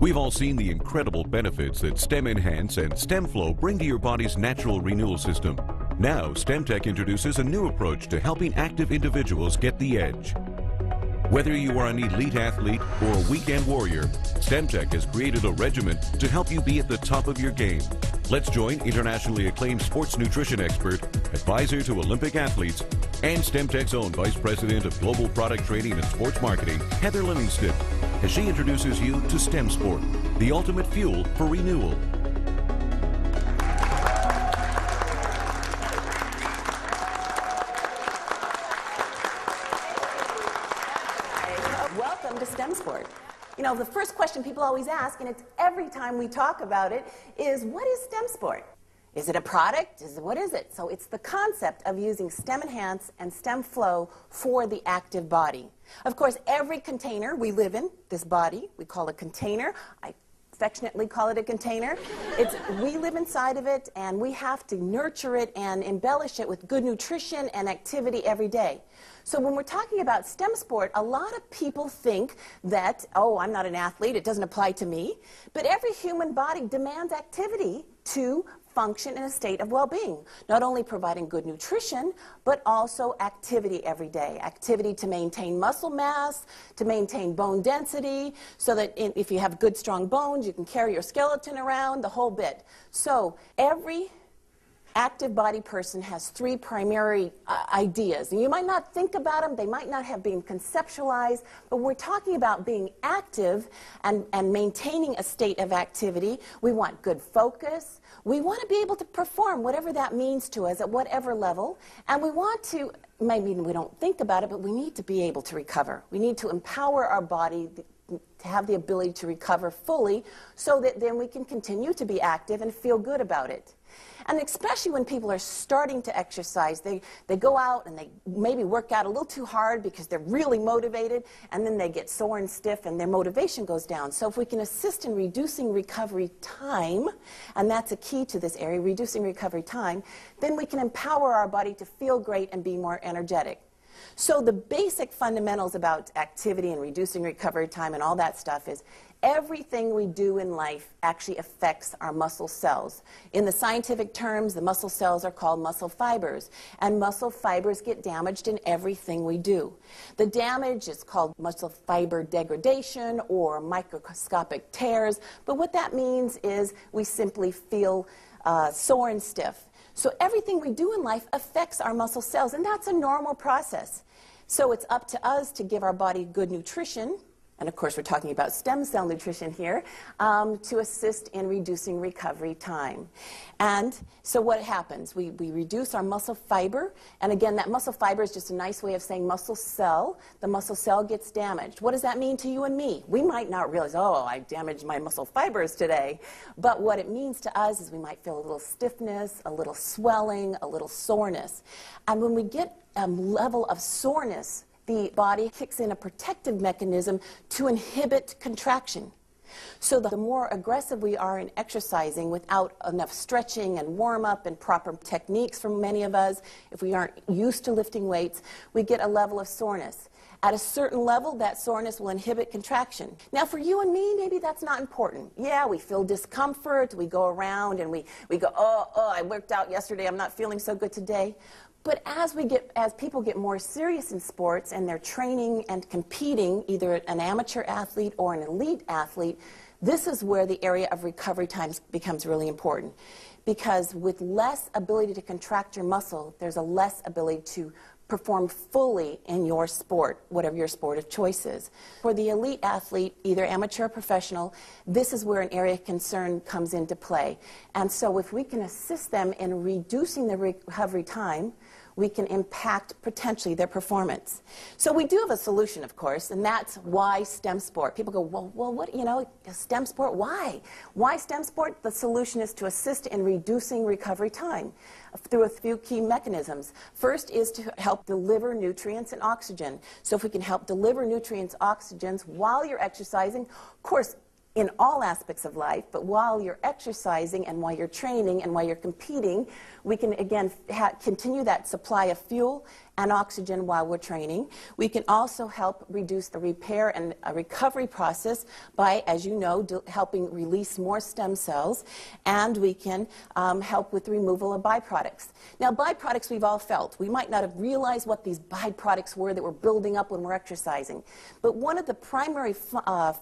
We've all seen the incredible benefits that STEM Enhance and STEM Flow bring to your body's natural renewal system. Now, STEMTech introduces a new approach to helping active individuals get the edge. Whether you are an elite athlete or a weekend warrior, StemTech has created a regimen to help you be at the top of your game. Let's join internationally acclaimed sports nutrition expert, advisor to Olympic athletes, and StemTech's own Vice President of Global Product Training and Sports Marketing, Heather Livingston, as she introduces you to StemSport, the ultimate fuel for renewal. Welcome to StemSport. You know, the first question people always ask, and it's every time we talk about it, is what is StemSport? Is it a product? What is it? So it's the concept of using STEM Enhance and STEM Flow for the active body. Of course, every container we live in, this body, we call a container. I affectionately call it a container. We live inside of it, and we have to nurture it and embellish it with good nutrition and activity every day. So when we're talking about STEM sport, a lot of people think that, oh, I'm not an athlete, it doesn't apply to me. But every human body demands activity to function in a state of well-being. Not only providing good nutrition, but also activity every day. Activity to maintain muscle mass, to maintain bone density, so that if you have good, strong bones, you can carry your skeleton around, the whole bit. So every active body person has three primary ideas. And you might not think about them, they might not have been conceptualized, but we're talking about being active and maintaining a state of activity. We want good focus. We want to be able to perform whatever that means to us at whatever level. And we want to, maybe we don't think about it, but we need to be able to recover. We need to empower our body to have the ability to recover fully so that then we can continue to be active and feel good about it. And especially when people are starting to exercise, they go out and they maybe work out a little too hard because they're really motivated, and then they get sore and stiff and their motivation goes down. So if we can assist in reducing recovery time, and that's a key to this area, reducing recovery time, then we can empower our body to feel great and be more energetic. So the basic fundamentals about activity and reducing recovery time and all that stuff is everything we do in life actually affects our muscle cells. In the scientific terms, the muscle cells are called muscle fibers, and muscle fibers get damaged in everything we do. The damage is called muscle fiber degradation or microscopic tears, but what that means is we simply feel sore and stiff. So everything we do in life affects our muscle cells, and that's a normal process. So it's up to us to give our body good nutrition, and of course we're talking about stem cell nutrition here, to assist in reducing recovery time. And so what happens? We reduce our muscle fiber, and again, that muscle fiber is just a nice way of saying muscle cell. The muscle cell gets damaged. What does that mean to you and me? We might not realize, oh, I damaged my muscle fibers today. But what it means to us is we might feel a little stiffness, a little swelling, a little soreness. And when we get a level of soreness, the body kicks in a protective mechanism to inhibit contraction. So the more aggressive we are in exercising without enough stretching and warm-up and proper techniques for many of us, if we aren't used to lifting weights, we get a level of soreness. At a certain level, that soreness will inhibit contraction. Now, for you and me, maybe that's not important. Yeah, we feel discomfort, we go around and we go, oh, I worked out yesterday, I'm not feeling so good today. But as people get more serious in sports and they're training and competing, either an amateur athlete or an elite athlete, this is where the area of recovery time becomes really important. Because with less ability to contract your muscle, there's a less ability to perform fully in your sport, whatever your sport of choice is. For the elite athlete, either amateur or professional, this is where an area of concern comes into play. And so if we can assist them in reducing the recovery time, we can impact potentially their performance. So we do have a solution, of course, and that's why STEM sport. People go, well, what, STEM sport, why? Why STEM sport? The solution is to assist in reducing recovery time through a few key mechanisms. First is to help deliver nutrients and oxygen. So if we can help deliver nutrients, oxygens while you're exercising, of course, in all aspects of life, but while you're exercising and while you're training and while you're competing, we can again continue that supply of fuel and oxygen while we're training. We can also help reduce the repair and recovery process by, as you know, helping release more stem cells, and we can help with the removal of byproducts. Now, byproducts we've all felt. We might not have realized what these byproducts were that we're building up when we're exercising, but one of the primary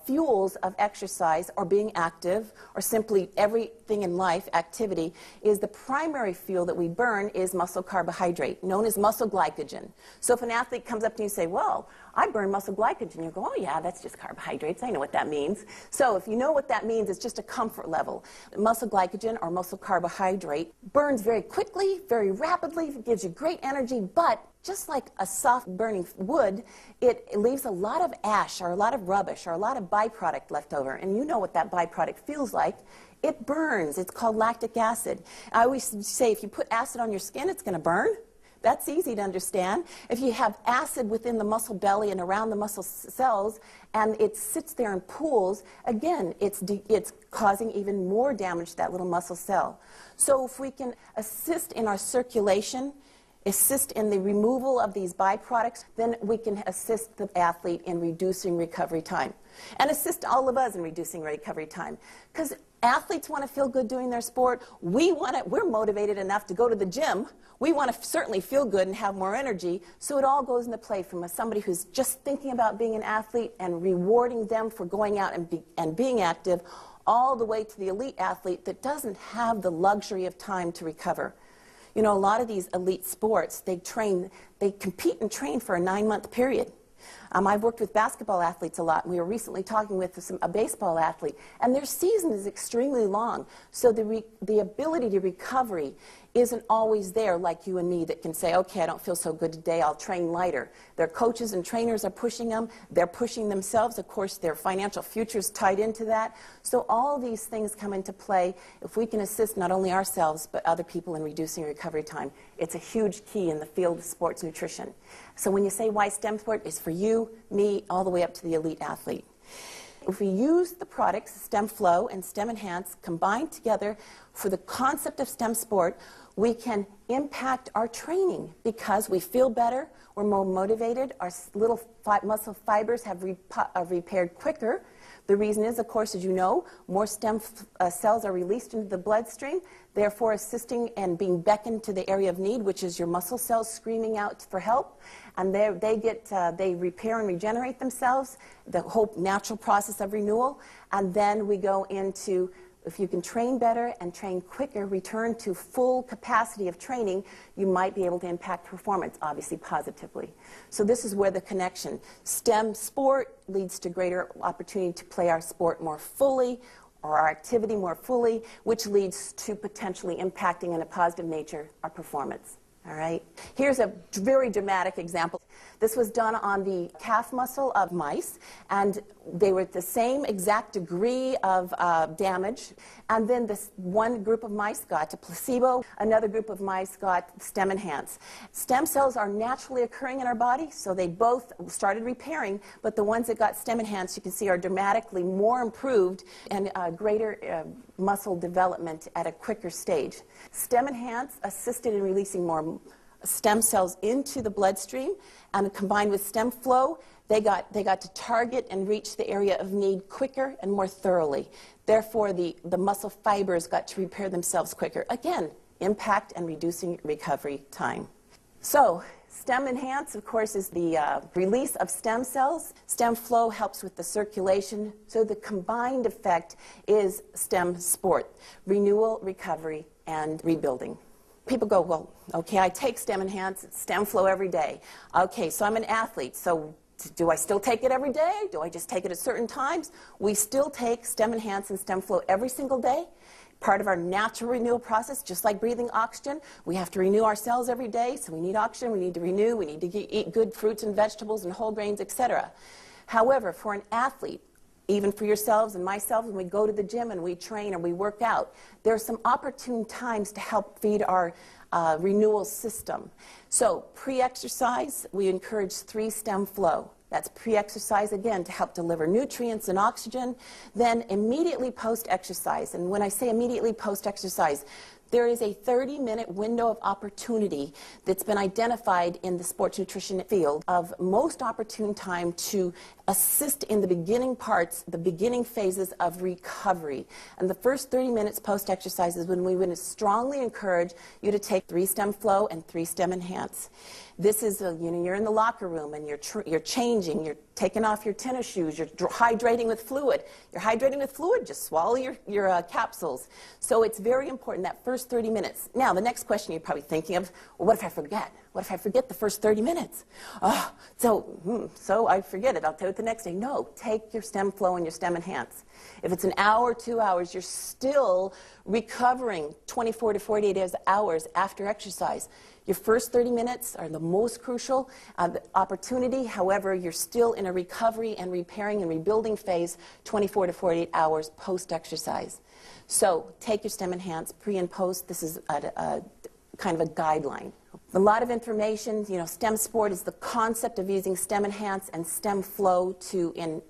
fuels of exercise or being active, or simply everything in life, activity, is the primary fuel that we burn is muscle carbohydrate, known as muscle glycogen. So if an athlete comes up to you and say, well, I burn muscle glycogen, you go, oh yeah, that's just carbohydrates, I know what that means. So if you know what that means, it's just a comfort level. Muscle glycogen, or muscle carbohydrate, burns very quickly, very rapidly, gives you great energy, but just like a soft burning wood, it leaves a lot of ash or a lot of rubbish or a lot of byproduct left over. And you know what that byproduct feels like. It burns. It's called lactic acid. I always say if you put acid on your skin, it's going to burn. That's easy to understand. If you have acid within the muscle belly and around the muscle cells, and it sits there in pools, again, it's causing even more damage to that little muscle cell. So if we can assist in our circulation, assist in the removal of these byproducts, then we can assist the athlete in reducing recovery time. And assist all of us in reducing recovery time. Because athletes want to feel good doing their sport. We're motivated enough to go to the gym. We want to certainly feel good and have more energy. So it all goes into play from somebody who's just thinking about being an athlete and rewarding them for going out and being active, all the way to the elite athlete that doesn't have the luxury of time to recover. You know, a lot of these elite sports, they compete and train for a 9-month period. I've worked with basketball athletes a lot. We were recently talking with a baseball athlete, and their season is extremely long. So the ability to recovery isn't always there like you and me that can say, okay, I don't feel so good today, I'll train lighter. Their coaches and trainers are pushing them. They're pushing themselves. Of course, their financial future is tied into that. So all these things come into play. If we can assist not only ourselves but other people in reducing recovery time, it's a huge key in the field of sports nutrition. So when you say why STEM sport, it's for you, me, all the way up to the elite athlete. If we use the products, STEM Flow and STEM Enhance, combined together for the concept of STEM sport, we can impact our training because we feel better, we're more motivated, our little muscle fibers have repaired quicker. The reason is, of course, as you know, more stem cells are released into the bloodstream, therefore assisting and being beckoned to the area of need, which is your muscle cells screaming out for help. And they repair and regenerate themselves, the whole natural process of renewal. And then we go into, if you can train better and train quicker, return to full capacity of training, you might be able to impact performance, obviously positively. So this is where the connection. STEM sport leads to greater opportunity to play our sport more fully, or our activity more fully, which leads to potentially impacting in a positive nature our performance. All right. Here's a very dramatic example. This was done on the calf muscle of mice, and they were at the same exact degree of damage. And then this one group of mice got a placebo, another group of mice got STEM Enhance. Stem cells are naturally occurring in our body, so they both started repairing, but the ones that got STEM Enhance, you can see, are dramatically more improved and greater muscle development at a quicker stage. STEM Enhance assisted in releasing more stem cells into the bloodstream, and combined with STEM Flow, they got to target and reach the area of need quicker and more thoroughly. Therefore, the muscle fibers got to repair themselves quicker. Again, impact and reducing recovery time. So, STEM Enhance, of course, is the release of stem cells. STEM Flow helps with the circulation. So the combined effect is STEM sport, renewal, recovery, and rebuilding. People go, well, okay, I take STEM Enhance, STEM Flow every day. Okay, so I'm an athlete, so do I still take it every day? Do I just take it at certain times? We still take STEM Enhance and STEM Flow every single day. Part of our natural renewal process, just like breathing oxygen. We have to renew our cells every day, so we need oxygen, we need to renew, we need to eat good fruits and vegetables and whole grains, etc. However, for an athlete, even for yourselves and myself, when we go to the gym and we train or we work out, there are some opportune times to help feed our renewal system. So pre-exercise, we encourage 3 STEM Flow. That's pre-exercise, again, to help deliver nutrients and oxygen. Then immediately post-exercise. And when I say immediately post-exercise, There is a 30-minute window of opportunity that's been identified in the sports nutrition field of most opportune time to assist in the beginning parts, the beginning phases of recovery. And the first 30 minutes post-exercise is when we would strongly encourage you to take 3-stem flow and 3-stem enhance. This is, you're in the locker room and you're changing, you're taking off your tennis shoes, you're hydrating with fluid. You're hydrating with fluid, just swallow your capsules. So it's very important, that first 30 minutes. Now, the next question you're probably thinking of, well, what if I forget? What if I forget the first 30 minutes? Oh, so I forget it. I'll do it the next day. No, take your stem flow and your stem enhance. If it's an hour, 2 hours, you're still recovering 24 to 48 hours after exercise. Your first 30 minutes are the most crucial opportunity. However, you're still in a recovery and repairing and rebuilding phase 24 to 48 hours post-exercise. So take your stem enhance pre and post. This is a kind of a guideline. A lot of information. StemSport is the concept of using stem enhance and stem flow to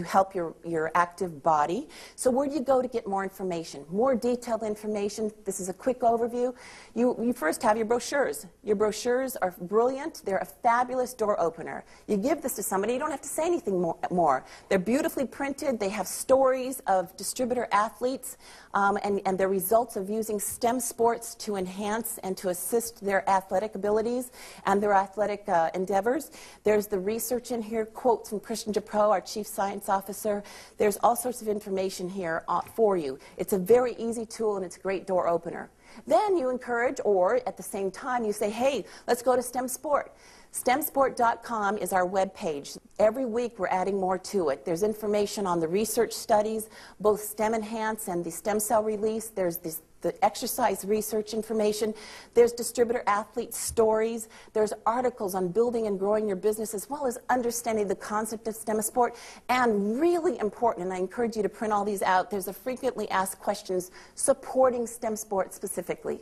help your active body. So where do you go to get more information? More detailed information. This is a quick overview. You first have your brochures. Your brochures are brilliant. They're a fabulous door opener. You give this to somebody, you don't have to say anything more. They're beautifully printed. They have stories of distributor athletes and their results of using STEM sports to enhance and to assist their athletic abilities and their athletic endeavors. There's the research in here, quotes from Christian Japro, our Chief Science Officer. There's all sorts of information here for you. It's a very easy tool and it's a great door opener. Then you encourage, or at the same time you say, hey, let's go to StemSport. StemSport.com is our web page. Every week we're adding more to it. There's information on the research studies, both STEM Enhance and the stem cell release. There's the exercise research information. There's distributor athlete stories. There's articles on building and growing your business, as well as understanding the concept of STEM sport. And really important, and I encourage you to print all these out, there's a frequently asked questions supporting STEM sport specifically.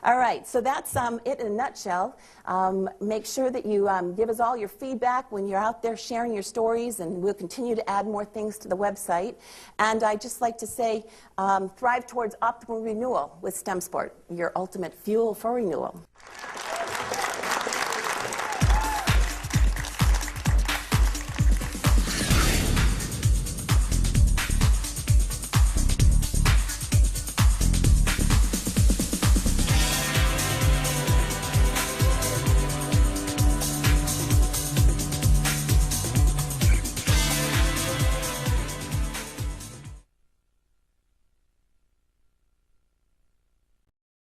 All right, so that's it in a nutshell. Make sure that you give us all your feedback when you're out there sharing your stories, and we'll continue to add more things to the website. And I'd just like to say, thrive towards optimal renewal with StemSport, your ultimate fuel for renewal.